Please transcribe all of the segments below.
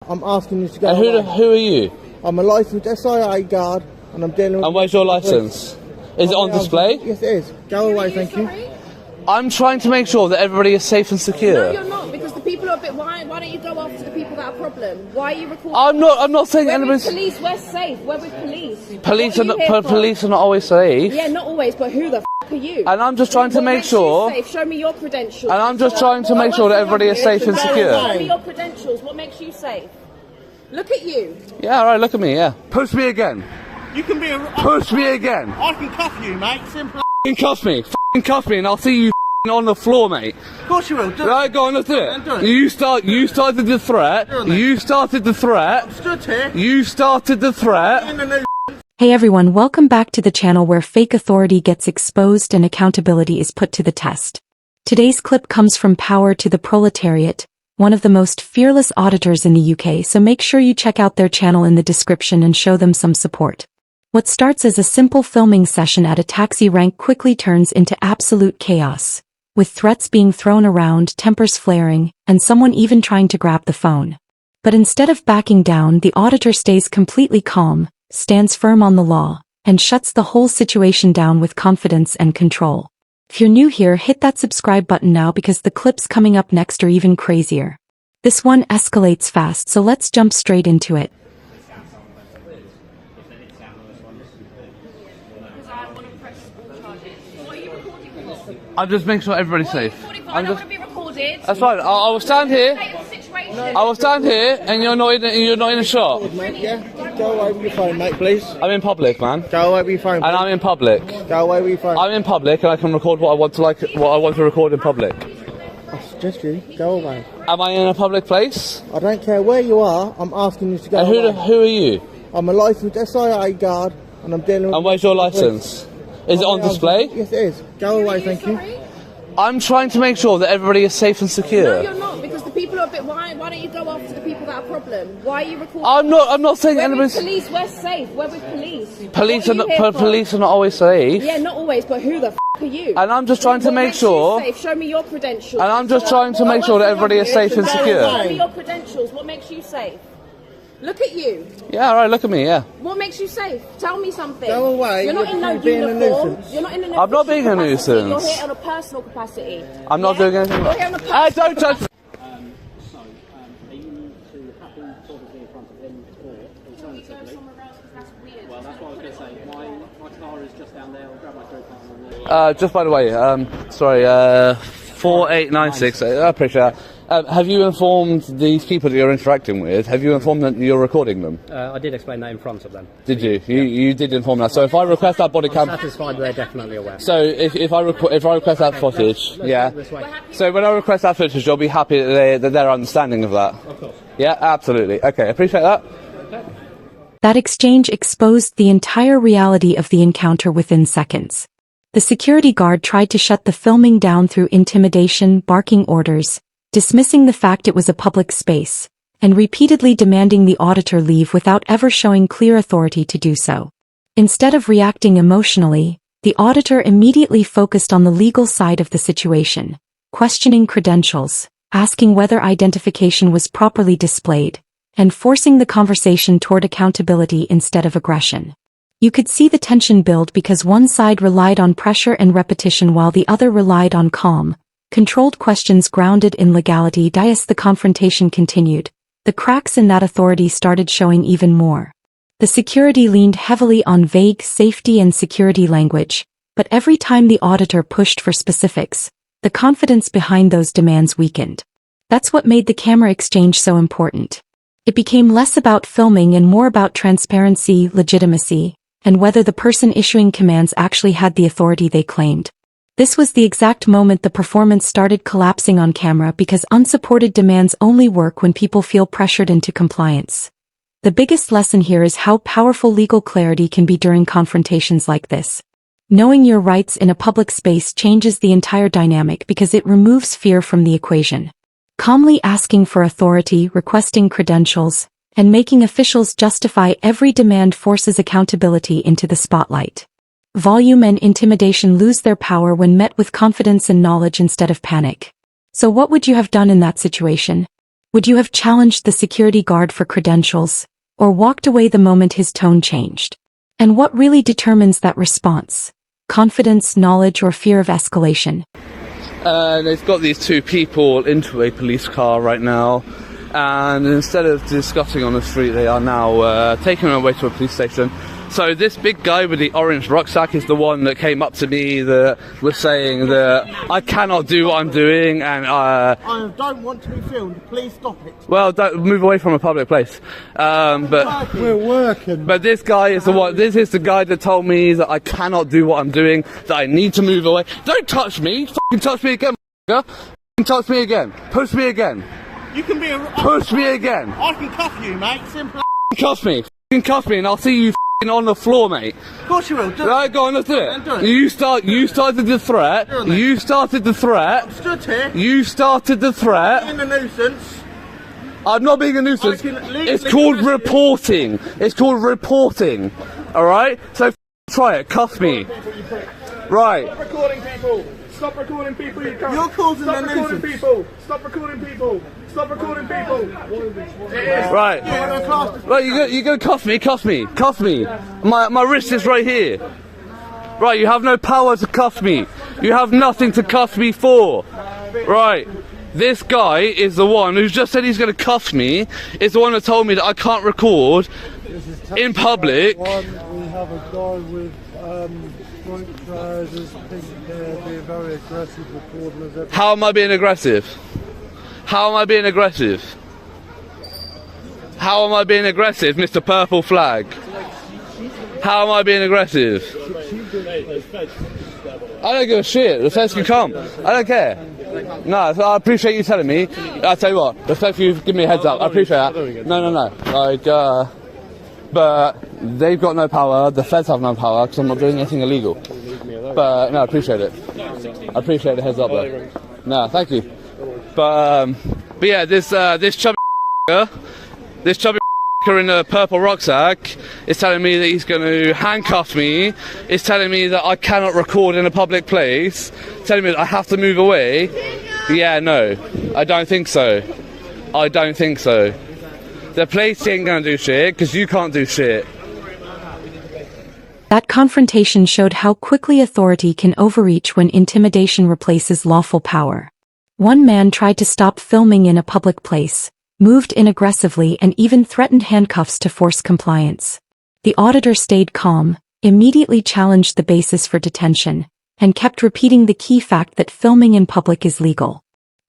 I'm asking you to go And who are you? I'm a licensed SIA guard, and I'm dealing with... And where's your license? Is it on display? Yes, it is. Go away, thank you. I'm trying to make sure that everybody is safe and secure. No, you're not, because the people are a bit... Why don't you go after the people that are a problem? Why are you recording? I'm not saying anybody's... Police, we're safe. We're with police. Police are not always safe. Yeah, not always, but who the f*** are you? And I'm just trying to make sure... Safe? Show me your credentials. And I'm just trying to make sure that everybody is safe and secure. Show me your credentials. What makes you safe? Look at you. Yeah, alright, look at me, yeah. Push me again. You can be a... Push me again. I can cuff you, mate. Simple. Cuff me. Cuff me and I'll see you on the floor, mate. Of course you will. Do right, go on, let's do it. You started the threat. You started the threat. I'm stood here. You started the threat. Hey everyone, welcome back to the channel where fake authority gets exposed and accountability is put to the test. Today's clip comes from Power to the Proletariat, one of the most fearless auditors in the UK, so make sure you check out their channel in the description and show them some support. What starts as a simple filming session at a taxi rank quickly turns into absolute chaos, with threats being thrown around, tempers flaring, and someone even trying to grab the phone. But instead of backing down, the auditor stays completely calm, stands firm on the law, and shuts the whole situation down with confidence and control. If you're new here, hit that subscribe button now because the clips coming up next are even crazier. This one escalates fast, so let's jump straight into it. I'm just making sure everybody's safe. I don't want to be recorded. That's fine. I will stand here. I will stand here, and you're not in a shot. Yeah, go away with your phone, mate, please. I'm in public, man. Go away with your phone. And I'm in public. Go away with your phone. I'm in public, and I can record what I want to record in public. I suggest you go away. Am I in a public place? I don't care where you are. I'm asking you to go And away. who are you? I'm a licensed SIA guard, and I'm dealing with... And where's your license? Is it on display? Yes, it is. Go away, thank you. I'm trying to make sure that everybody is safe and secure. No, you're not, because the people are a bit... Why don't you go after the people that are a problem? Why are you recording? I'm not saying anybody's... Police, we're safe. We're with police. Police are not always safe. Yeah, not always, but who the f*** are you? And I'm just trying to make sure... Show me your credentials. And I'm just trying to make sure that everybody is safe and secure. Show me your credentials. What makes you safe? Look at you. Yeah, alright, look at me, yeah. What makes you safe? Tell me something. Go away. You're not in no uniform. You're not in an I'm not being a nuisance. You're here on a personal capacity. I'm not doing anything. You're here on a personal Don't touch me. Are you two happy to obviously in front of him, or alternatively? Well, that's what I was going to say. My car is just down there. I'll grab my go-kart. Just by the way, sorry, 4896. I appreciate that. Have you informed these people that you're interacting with? Have you informed them that you're recording them? I did explain that in front of them. Did you? You did inform that. So if I request that body cam, I'm satisfied they're definitely aware. so if I request that footage, yeah. So when I request that footage, you'll be happy that they're understanding of that. Of course. Yeah, absolutely. Okay, appreciate that. That exchange exposed the entire reality of the encounter within seconds. The security guard tried to shut the filming down through intimidation, barking orders, dismissing the fact it was a public space, and repeatedly demanding the auditor leave without ever showing clear authority to do so. Instead of reacting emotionally, the auditor immediately focused on the legal side of the situation, questioning credentials, asking whether identification was properly displayed, and forcing the conversation toward accountability instead of aggression. You could see the tension build because one side relied on pressure and repetition while the other relied on calm, controlled questions grounded in legality. As the confrontation continued, the cracks in that authority started showing even more. The security leaned heavily on vague safety and security language, but every time the auditor pushed for specifics, the confidence behind those demands weakened. That's what made the camera exchange so important. It became less about filming and more about transparency, legitimacy, and whether the person issuing commands actually had the authority they claimed. This was the exact moment the performance started collapsing on camera because unsupported demands only work when people feel pressured into compliance. The biggest lesson here is how powerful legal clarity can be during confrontations like this. Knowing your rights in a public space changes the entire dynamic because it removes fear from the equation. Calmly asking for authority, requesting credentials, and making officials justify every demand forces accountability into the spotlight. Volume and intimidation lose their power when met with confidence and knowledge instead of panic. So what would you have done in that situation? Would you have challenged the security guard for credentials, or walked away the moment his tone changed? And what really determines that response? Confidence, knowledge, or fear of escalation? They've got these two people into a police car right now, and instead of discussing on the street, they are now taking them away to a police station. So this big guy with the orange rucksack is the one that came up to me that was saying that I cannot do what I'm doing, and I don't want to be filmed. Please stop it. well, don't move away from a public place. But We're working. But this guy is the one. This is the guy that told me that I cannot do what I'm doing. That I need to move away. Don't touch me. Fucking touch me again, fucking touch me again. Push me again. You can be a... Push me again. I can cuff you, mate. Simple. Cuff me. Fucking cuff me, and I'll see you on the floor, mate. Of course you will. Do Right, go on, let's do it. Do it. You started the threat. You started the threat. Stood here. You started the threat. In a nuisance. I'm not being a nuisance. I can legally It's called arrest you. reporting. It's called reporting. Alright? So try it. Cuff me. Right. Stop recording people! Stop recording people, you can't! You're causing Stop a recording nuisance. people! Stop recording people! Stop recording people! It is. Right. Right, you go cuff me. My wrist is right here. Right, you have no power to cuff me. You have nothing to cuff me for. Right. This guy is the one who's just said he's going to cuff me, is the one that told me that I can't record in public. We have a guy with white trousers, pink hair, being very aggressive, recording us everything. How am I being aggressive? How am I being aggressive? How am I being aggressive, Mr. Purple Flag? How am I being aggressive? I don't give a shit. The feds can come. I don't care. No, I appreciate you telling me. I'll tell you what. The fact you give me a heads up, I appreciate that. No. Like, but they've got no power. The feds have no power because I'm not doing anything illegal. But no, I appreciate it. I appreciate the heads up though. No, thank you. But yeah, this chubby in a purple rucksack is telling me that he's going to handcuff me. Is telling me that I cannot record in a public place. Telling me that I have to move away. Yeah, no, I don't think so. I don't think so. The police ain't going to do shit because you can't do shit. That confrontation showed how quickly authority can overreach when intimidation replaces lawful power. One man tried to stop filming in a public place, moved in aggressively, and even threatened handcuffs to force compliance. The auditor stayed calm, immediately challenged the basis for detention, and kept repeating the key fact that filming in public is legal.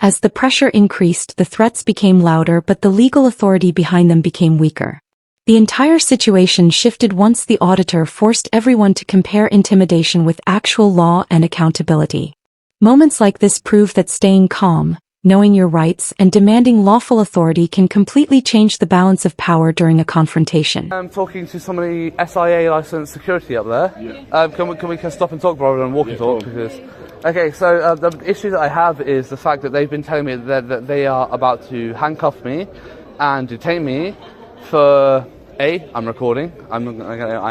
As the pressure increased, the threats became louder, but the legal authority behind them became weaker. The entire situation shifted once the auditor forced everyone to compare intimidation with actual law and accountability. Moments like this prove that staying calm, knowing your rights, and demanding lawful authority can completely change the balance of power during a confrontation. I'm talking to somebody SIA licensed security up there. Yeah. Can we stop and talk rather than walk and talk? Because okay, so the issue that I have is the fact that they've been telling me that they are about to handcuff me and detain me for I'm recording. I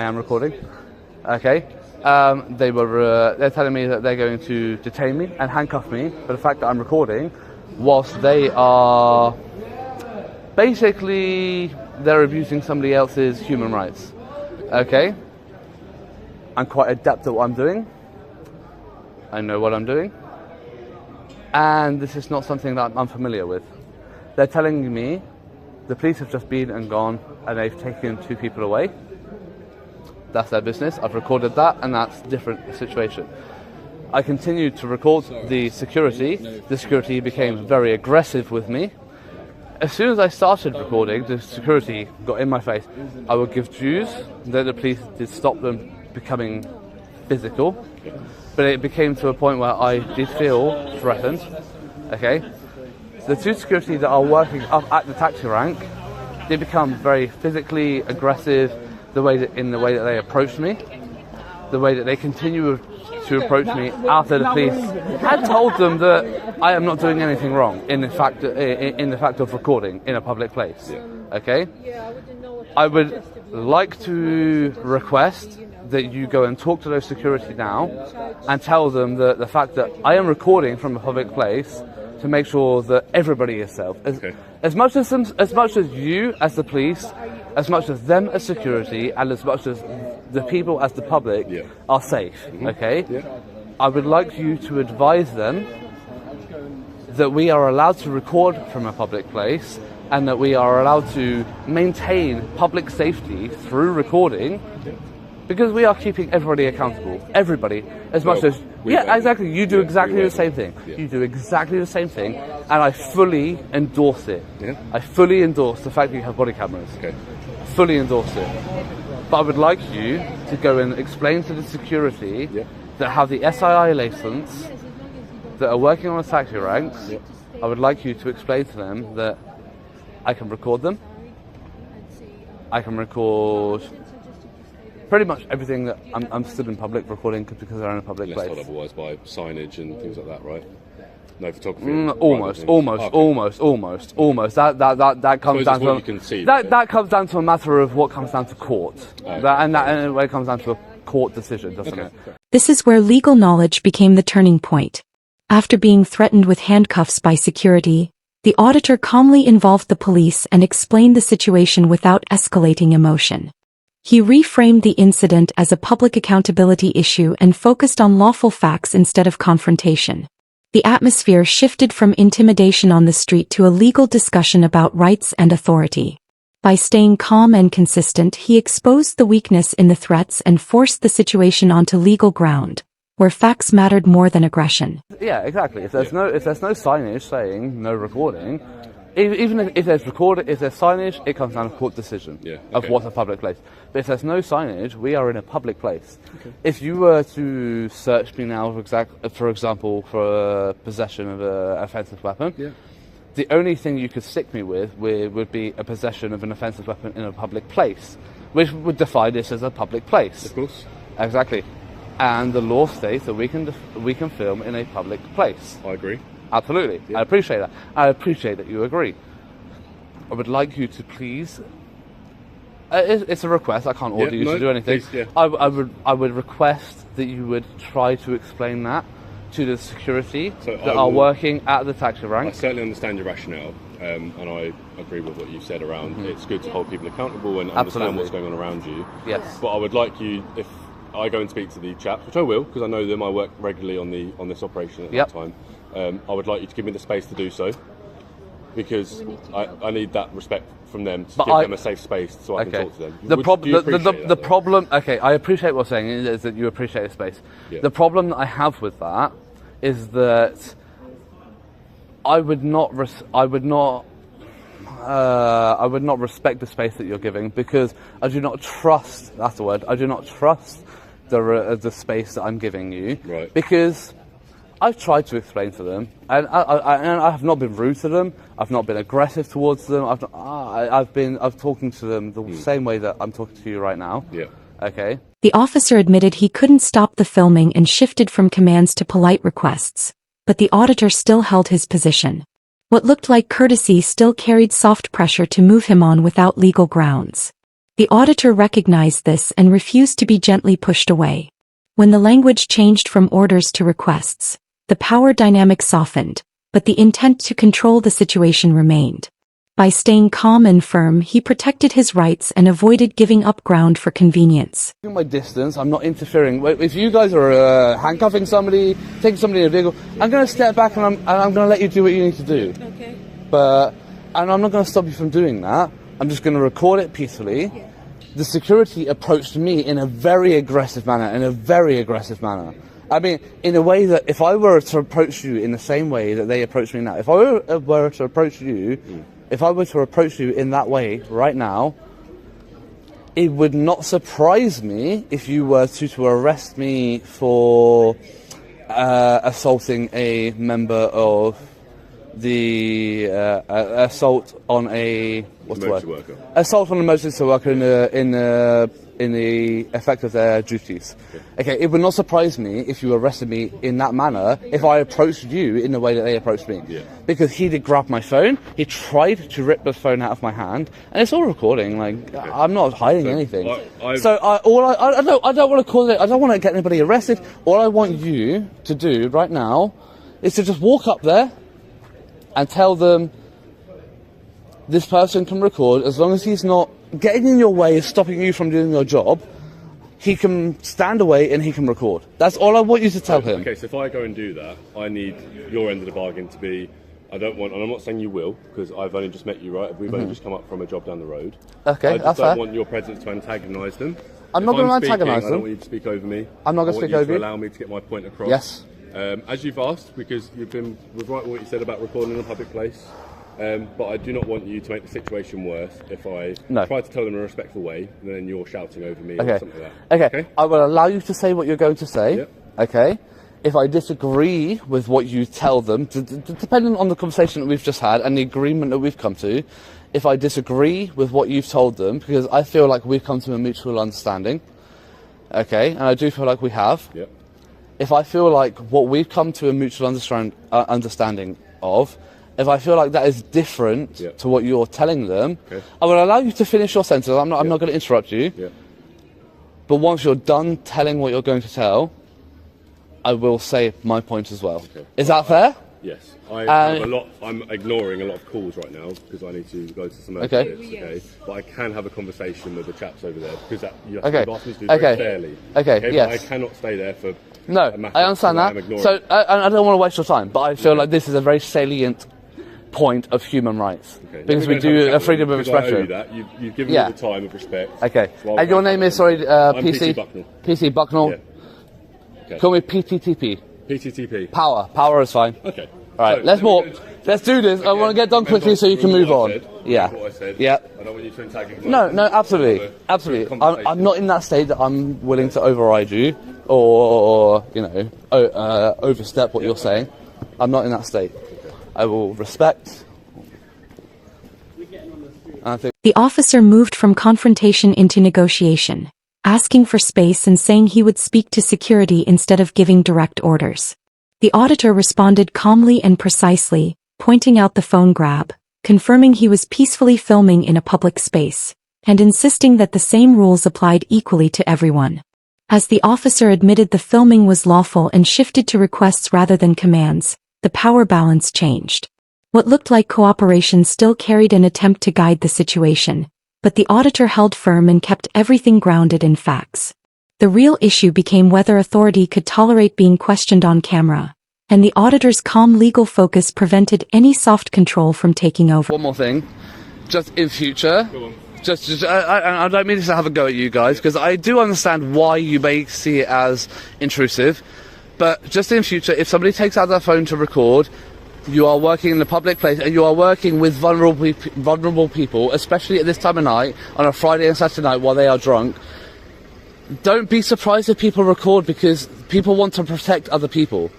am recording. Okay. They're telling me that they're going to detain me and handcuff me for the fact that I'm recording, whilst they are basically they're abusing somebody else's human rights. Okay. I'm quite adept at what I'm doing. I know what I'm doing. And this is not something that I'm unfamiliar with. They're telling me the police have just been and gone and they've taken 2 people away. That's their business. I've recorded that and that's a different situation. I continued to record the security. The security became very aggressive with me. As soon as I started recording, the security got in my face. I would give dues that the police did stop them becoming physical. But it became to a point where I did feel threatened. Okay? The 2 security that are working up at the taxi rank, they become very physically aggressive in the way that they approach me, the way that they continue to approach me after the police had told them that I am not doing anything wrong in the fact of recording in a public place. Okay? I would like to request that you go and talk to those security now and tell them that the fact that I am recording from a public place to make sure that everybody is safe. As much as you as the police, as much as them as security, and as much as the people as the public are safe. Okay? I would like you to advise them that we are allowed to record from a public place and that we are allowed to maintain public safety through recording, because we are keeping everybody accountable. Everybody, as much as exactly. You do exactly the same thing. You do exactly the same thing, and I fully endorse it. I fully endorse the fact that you have body cameras. Fully endorse it. But I would like you to go and explain to the security that have the SII license, that are working on the taxi ranks. I would like you to explain to them that I can record them. I can record pretty much everything that I'm stood in public recording because they're in a public place. Not otherwise by signage and things like that, right? No photography. Almost. That comes down to you can see, that comes down to a matter of what comes down to court, and when it comes down to a court decision, doesn't it? This is where legal knowledge became the turning point. After being threatened with handcuffs by security, the auditor calmly involved the police and explained the situation without escalating emotion. He reframed the incident as a public accountability issue and focused on lawful facts instead of confrontation. The atmosphere shifted from intimidation on the street to a legal discussion about rights and authority. By staying calm and consistent, he exposed the weakness in the threats and forced the situation onto legal ground, where facts mattered more than aggression. Yeah, exactly. If there's no signage saying no recording, even if there's signage, it comes down to court decision of what's a public place. But if there's no signage, we are in a public place. If you were to search me now, for example, for possession of an offensive weapon, the only thing you could stick me with would be a possession of an offensive weapon in a public place, which would define this as a public place. Of course. Exactly. And the law states that we can film in a public place. I agree. Absolutely. I appreciate that. I appreciate that you agree. I would like you to please... it's a request. I can't order you to do anything. Please, I would request that you would try to explain that to the security that are working at the taxi rank. I certainly understand your rationale, and I agree with what you said around it's good to hold people accountable and understand what's going on around you. Yes. But I would like you, if I go and speak to the chaps, which I will, because I know them, I work regularly on this operation at that time. I would like you to give me the space to do so, because I need that respect from them to give them a safe space so I can talk to them. The problem. Okay, I appreciate what you're saying is that you appreciate the space. The problem that I have with that is that I would not respect the space that you're giving, because I do not trust. That's the word. I do not trust the space that I'm giving you, because I've tried to explain to them, and I have not been rude to them. I've not been aggressive towards them. I've talking to them the same way that I'm talking to you right now. Okay. The officer admitted he couldn't stop the filming and shifted from commands to polite requests, but the auditor still held his position. What looked like courtesy still carried soft pressure to move him on without legal grounds. The auditor recognized this and refused to be gently pushed away. When the language changed from orders to requests, the power dynamic softened, but the intent to control the situation remained. By staying calm and firm, he protected his rights and avoided giving up ground for convenience. In my distance, I'm not interfering. If you guys are handcuffing somebody, taking somebody in a vehicle, I'm going to step back and I'm going to let you do what you need to do. Okay. And I'm not going to stop you from doing that. I'm just going to record it peacefully. The security approached me in a very aggressive manner, I mean, in a way that if I were to approach you in the same way that they approach me now, if I were to approach you in that way right now, it would not surprise me if you were to arrest me for assaulting a member of the assault on a assault on an emergency worker in the effect of their duties. Okay, it would not surprise me if you arrested me in that manner if I approached you in the way that they approached me. Because he did grab my phone, he tried to rip the phone out of my hand, and it's all recording. Like, I'm not hiding anything. I don't want to cause it. I don't want to get anybody arrested. All I want you to do right now is to just walk up there and tell them this person can record as long as he's not getting in your way, stopping you from doing your job. He can stand away and he can record. That's all I want you to tell him. Okay, so if I go and do that, I need your end of the bargain to be, I don't want, and I'm not saying you will, because I've only just met you, right? We've only just come up from a job down the road. Okay, I just don't want your presence to antagonise them. I'm not going to antagonise them. I don't want you to speak over me. I'm not going to speak over you. Allow me to get my point across. Yes. As you've asked, because you've been right with what you said about recording in a public place. But I do not want you to make the situation worse if I try to tell them in a respectful way, and then you're shouting over me or something like that. Okay. I will allow you to say what you're going to say. Yep. Okay. If I disagree with what you tell them, depending on the conversation that we've just had and the agreement that we've come to, if I disagree with what you've told them, because I feel like we've come to a mutual understanding, okay, and I do feel like we have. Yep. If I feel like what we've come to a mutual understanding of, if I feel like that is different to what you're telling them, I will allow you to finish your sentence. I'm not going to interrupt you. But once you're done telling what you're going to tell, I will say my point as well. Is that fair? Yes. I'm ignoring a lot of calls right now because I need to go to some other bits, okay? But I can have a conversation with the chaps over there because you've asked me to do very fairly. Okay, yes. But I cannot stay there for I understand that. So I don't want to waste your time, but I feel like this is a very salient point of human rights because we do a freedom of expression. I owe you that. You've given me the time of respect. Okay. So and your name is, sorry, PC Bucknell. PC Bucknell. Yeah. Okay. Call me PTTP. PTTP. Power is fine. Okay. All right, let's do this. I want to get done quickly so you can move on. What I said. Yeah. I don't want you to antagonize. No, absolutely. I'm not in that state that I'm willing to override you or overstep what you're saying. I'm not in that state. I will respect. The officer moved from confrontation into negotiation, asking for space and saying he would speak to security instead of giving direct orders. The auditor responded calmly and precisely, pointing out the phone grab, confirming he was peacefully filming in a public space, and insisting that the same rules applied equally to everyone. As the officer admitted the filming was lawful and shifted to requests rather than commands, the power balance changed. What looked like cooperation still carried an attempt to guide the situation, but the auditor held firm and kept everything grounded in facts. The real issue became whether authority could tolerate being questioned on camera, and the auditor's calm legal focus prevented any soft control from taking over. One more thing, just in future, I don't mean to have a go at you guys, because I do understand why you may see it as intrusive, but just in future, if somebody takes out their phone to record, you are working in a public place and you are working with vulnerable people, especially at this time of night, on a Friday and Saturday night while they are drunk. Don't be surprised if people record, because people want to protect other people.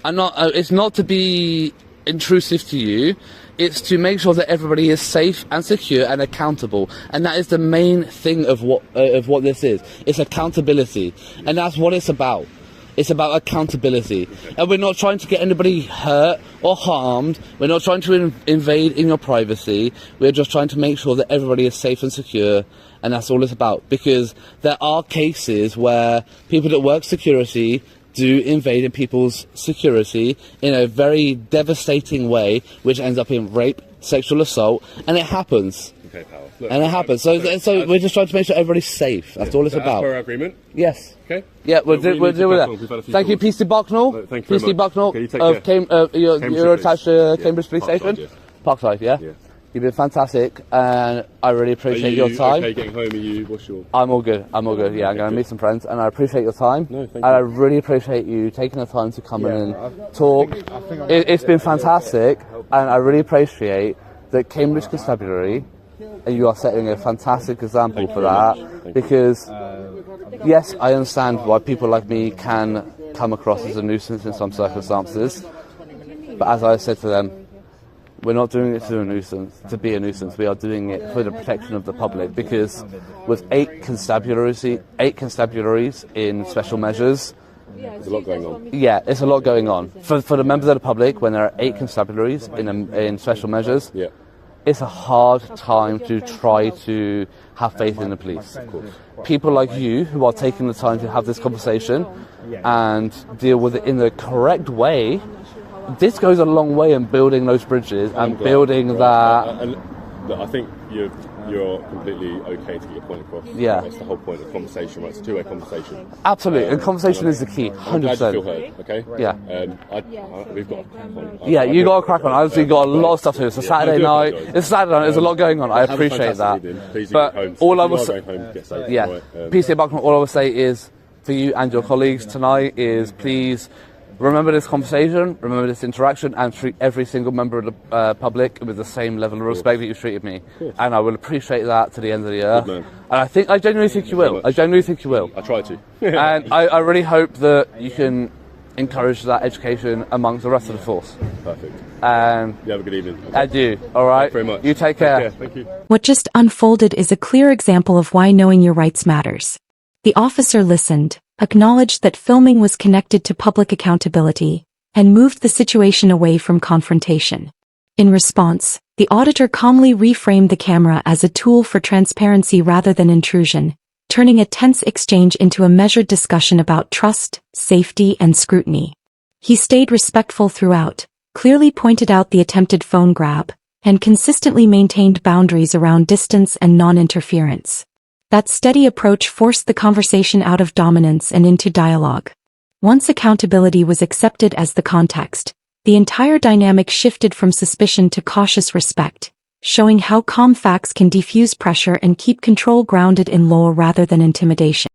And it's not to be intrusive to you, it's to make sure that everybody is safe and secure and accountable. And that is the main thing of what this is. It's accountability. And that's what it's about. It's about accountability. And we're not trying to get anybody hurt or harmed. We're not trying to invade in your privacy. We're just trying to make sure that everybody is safe and secure. And that's all it's about. Because there are cases where people that work security do invade in people's security in a very devastating way, which ends up in rape, sexual assault, and it happens. Okay, pal. Look, and it happens. So we're just trying to make sure everybody's safe. That's all it's about. As per our agreement? Yes. Okay. Yeah, we'll deal with that. Thank you, PC Bucknell. No, thank you very PC Bucknell. Okay, you take care. You're attached to Cambridge Police Parkside, Station? yes. Parkside, yeah? You've been fantastic, and I really appreciate your time. Okay, getting home? What's your... I'm all good. Yeah, I'm going to meet some friends, and I appreciate your time. No, thank you. And I really appreciate you taking the time to come in and talk. It's been fantastic, and I really appreciate that Cambridge Constabulary, and you are setting a fantastic example for that, because yes, I understand why people like me can come across as a nuisance in some circumstances, but as I said to them, we're not doing it to be a nuisance. We are doing it for the protection of the public, because with 8 constabularies in special measures, there's a lot going on. Yeah, it's a lot going on. For the members of the public, when there are 8 constabularies in special measures, it's a hard time to try to have faith in the police. Of course. People like you, who are taking the time to have this conversation and deal with it in the correct way, this goes a long way in building those bridges and building that. And look, I think you're completely okay to get your point across. Yeah. That's the whole point of conversation, right? It's a two-way conversation. Absolutely, and conversation is the key, 100%. I'm glad you feel heard, okay? Yeah. We've got a crack on. Yeah, you got a crack on. Obviously, got a lot of stuff to do. It's a Saturday night. It's a Saturday night. There's a lot going on. I appreciate that. But all I will say, PCA Buckman, all I will say is for you and your colleagues tonight is please remember this conversation, remember this interaction, and treat every single member of the public with the same level of respect that you've treated me. And I will appreciate that to the end of the year. And I genuinely think you will. I genuinely think you will. I try to. And I really hope that you can encourage that education amongst the rest of the force. Perfect. And you have a good evening. And you. All right. Thank you very much. You take care. Thank you. What just unfolded is a clear example of why knowing your rights matters. The officer listened, acknowledged that filming was connected to public accountability, and moved the situation away from confrontation. In response, the auditor calmly reframed the camera as a tool for transparency rather than intrusion, turning a tense exchange into a measured discussion about trust, safety, and scrutiny. He stayed respectful throughout, clearly pointed out the attempted phone grab, and consistently maintained boundaries around distance and non-interference. That steady approach forced the conversation out of dominance and into dialogue. Once accountability was accepted as the context, the entire dynamic shifted from suspicion to cautious respect, showing how calm facts can defuse pressure and keep control grounded in law rather than intimidation.